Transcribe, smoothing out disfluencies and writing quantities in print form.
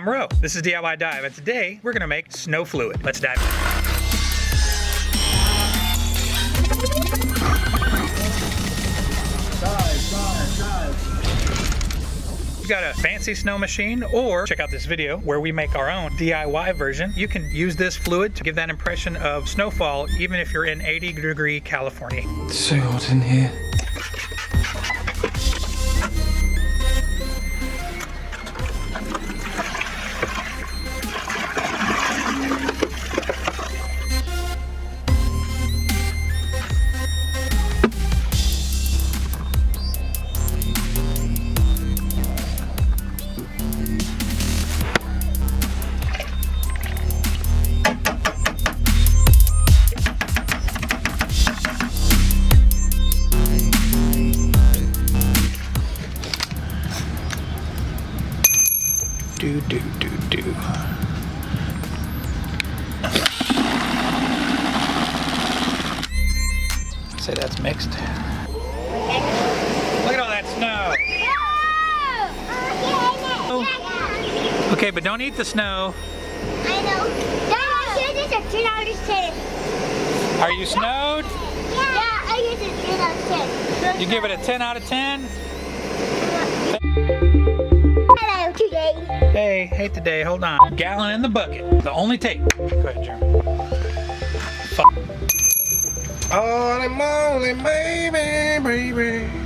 I'm Ro. This is DIY Dive, and today we're gonna make snow fluid. Let's dive. You got a fancy snow machine, or check out this video where we make our own DIY version. You can use this fluid to give that impression of snowfall even if you're in 80-degree California. It's so hot in here. Do. Say that's mixed. Look at all that snow. Okay, but don't eat the snow. I know. Dad, I give this a 10 out of 10. Are you snowed? Yeah, I give it a 10 out of 10. You give it a 10 out of 10? Hello today. Hey today, hold on. Gallon in the bucket. The only take. Go ahead, Jeremy. Fuck. Holy moly, baby.